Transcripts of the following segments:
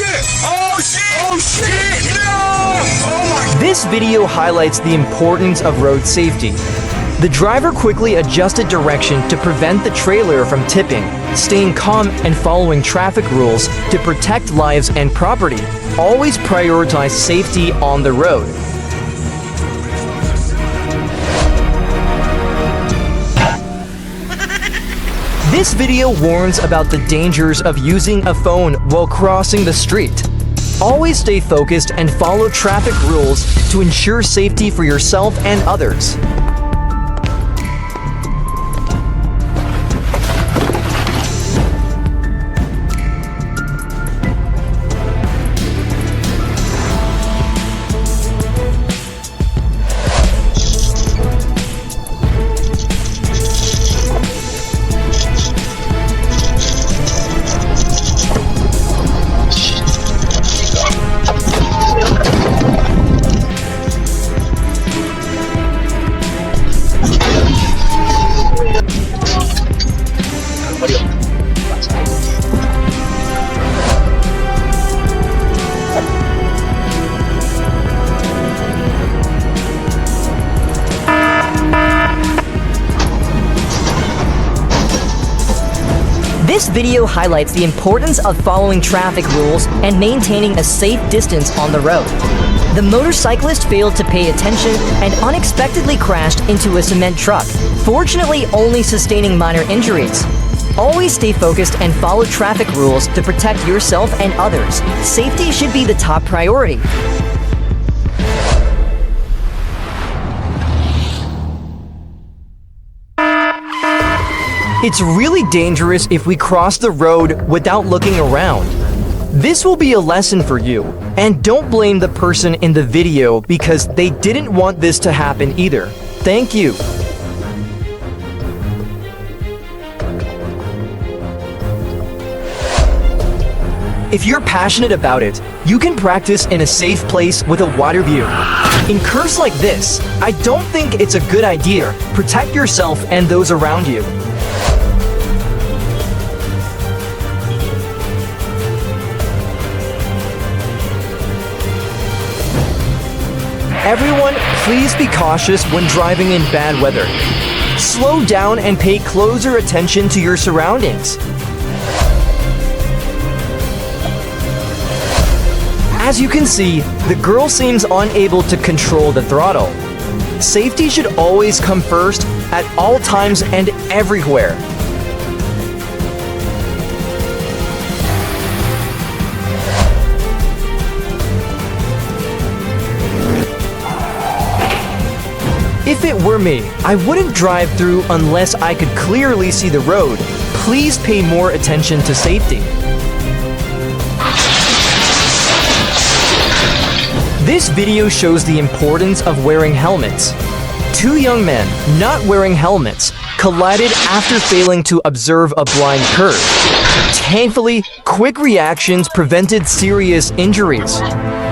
shit! Oh shit! Oh shit! No! Oh my... This video highlights the importance of road safety. The driver quickly adjusted direction to prevent the trailer from tipping, staying calm and following traffic rules to protect lives and property. Always prioritize safety on the road. This video warns about the dangers of using a phone while crossing the street. Always stay focused and follow traffic rules to ensure safety for yourself and others. This video highlights the importance of following traffic rules and maintaining a safe distance on the road. The motorcyclist failed to pay attention and unexpectedly crashed into a cement truck, fortunately only sustaining minor injuries. Always stay focused and follow traffic rules to protect yourself and others. Safety should be the top priority. It's really dangerous if we cross the road without looking around. This will be a lesson for you, and don't blame the person in the video because they didn't want this to happen either. Thank you. If you're passionate about it, you can practice in a safe place with a wider view. In curves like this, I don't think it's a good idea. Protect yourself and those around you. Everyone, please be cautious when driving in bad weather. Slow down and pay closer attention to your surroundings. As you can see, the girl seems unable to control the throttle. Safety should always come first at all times and everywhere. If it were me, I wouldn't drive through unless I could clearly see the road. Please pay more attention to safety. This video shows the importance of wearing helmets. Two young men, not wearing helmets, collided after failing to observe a blind curve. Thankfully, quick reactions prevented serious injuries.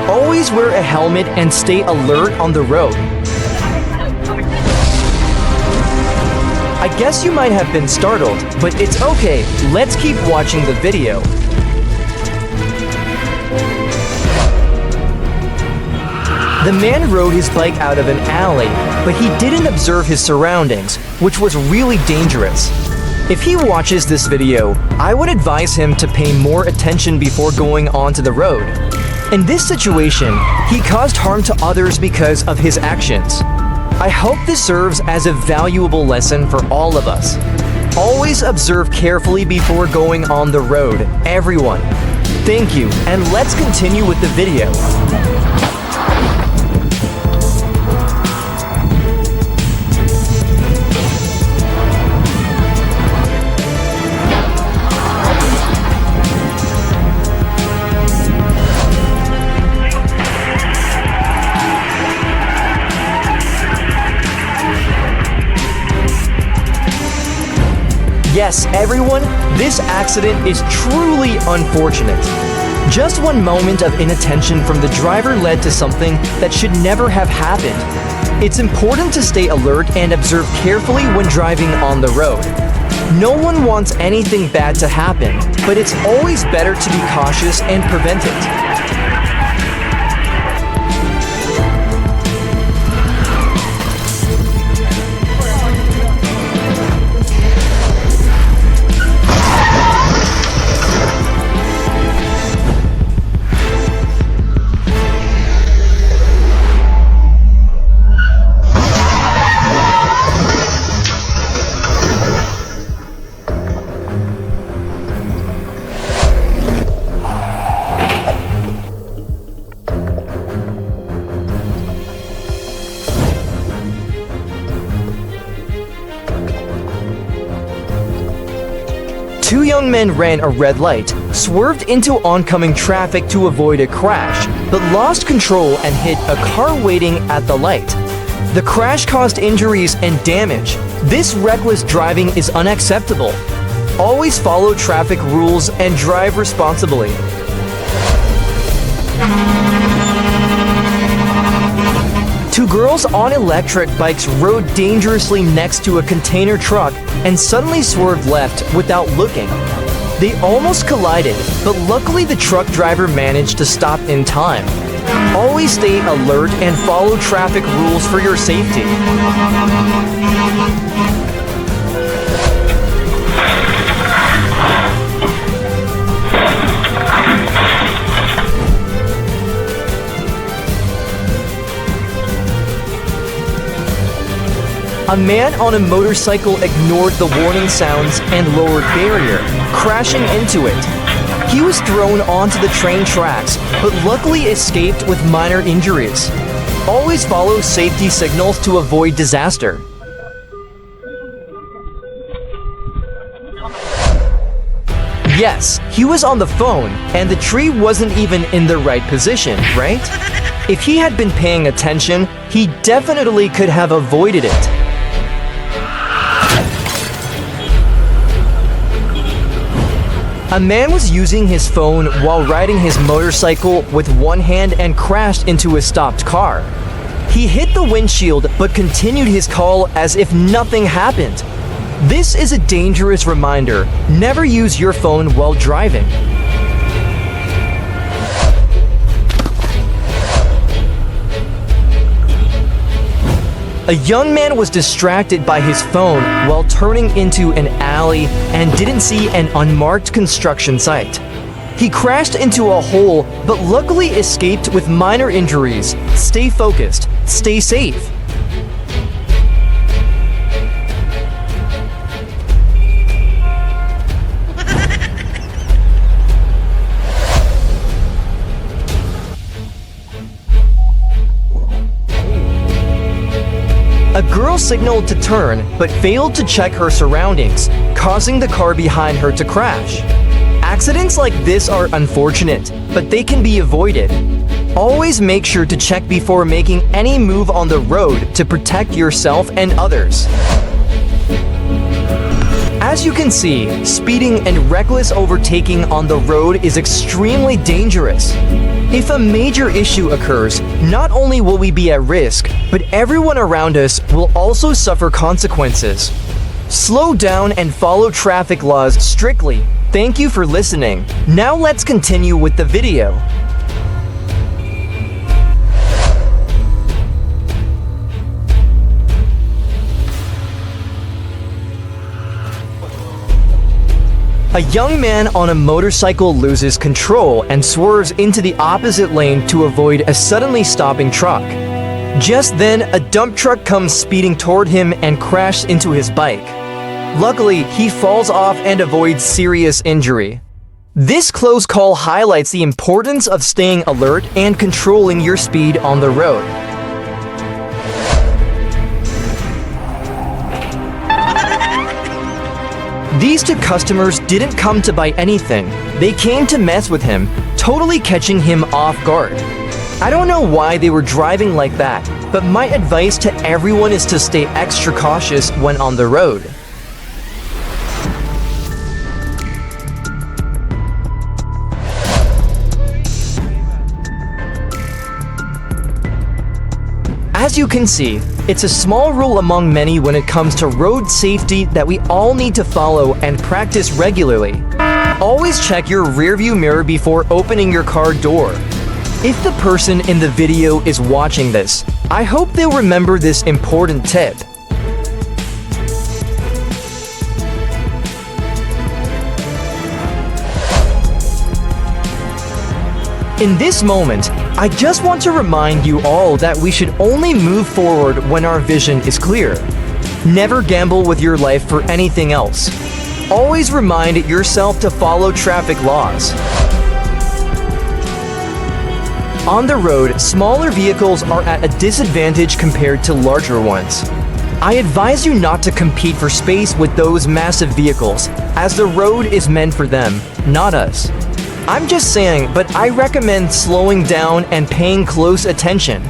Always wear a helmet and stay alert on the road. I guess you might have been startled, but it's okay. Let's keep watching the video. The man rode his bike out of an alley, but he didn't observe his surroundings, which was really dangerous. If he watches this video, I would advise him to pay more attention before going onto the road. In this situation, he caused harm to others because of his actions. I hope this serves as a valuable lesson for all of us. Always observe carefully before going on the road, everyone. Thank you, and let's continue with the video. Yes, everyone, this accident is truly unfortunate. Just one moment of inattention from the driver led to something that should never have happened. It's important to stay alert and observe carefully when driving on the road. No one wants anything bad to happen, but it's always better to be cautious and prevent it. Two young men ran a red light, swerved into oncoming traffic to avoid a crash, but lost control and hit a car waiting at the light. The crash caused injuries and damage. This reckless driving is unacceptable. Always follow traffic rules and drive responsibly. Two girls on electric bikes rode dangerously next to a container truck and suddenly swerved left without looking. They almost collided, but luckily the truck driver managed to stop in time. Always stay alert and follow traffic rules for your safety. A man on a motorcycle ignored the warning sounds and lowered barrier, crashing into it. He was thrown onto the train tracks, but luckily escaped with minor injuries. Always follow safety signals to avoid disaster. Yes, he was on the phone, and the tree wasn't even in the right position, right? If he had been paying attention, he definitely could have avoided it. A man was using his phone while riding his motorcycle with one hand and crashed into a stopped car. He hit the windshield but continued his call as if nothing happened. This is a dangerous reminder. Never use your phone while driving. A young man was distracted by his phone while turning into an alley and didn't see an unmarked construction site. He crashed into a hole but luckily escaped with minor injuries. Stay focused. Stay safe. A girl signaled to turn, but failed to check her surroundings, causing the car behind her to crash. Accidents like this are unfortunate, but they can be avoided. Always make sure to check before making any move on the road to protect yourself and others. As you can see, speeding and reckless overtaking on the road is extremely dangerous. If a major issue occurs, not only will we be at risk, but everyone around us will also suffer consequences. Slow down and follow traffic laws strictly. Thank you for listening. Now let's continue with the video. A young man on a motorcycle loses control and swerves into the opposite lane to avoid a suddenly stopping truck. Just then, a dump truck comes speeding toward him and crashes into his bike. Luckily, he falls off and avoids serious injury. This close call highlights the importance of staying alert and controlling your speed on the road. These two customers didn't come to buy anything. They came to mess with him, totally catching him off guard. I don't know why they were driving like that, but my advice to everyone is to stay extra cautious when on the road. As you can see, It's a small rule among many when it comes to road safety that we all need to follow and practice regularly. Always check your rearview mirror before opening your car door. If the person in the video is watching this, I hope they'll remember this important tip. In this moment, I just want to remind you all that we should only move forward when our vision is clear. Never gamble with your life for anything else. Always remind yourself to follow traffic laws. On the road, smaller vehicles are at a disadvantage compared to larger ones. I advise you not to compete for space with those massive vehicles, as the road is meant for them, not us. I'm just saying, but I recommend slowing down and paying close attention.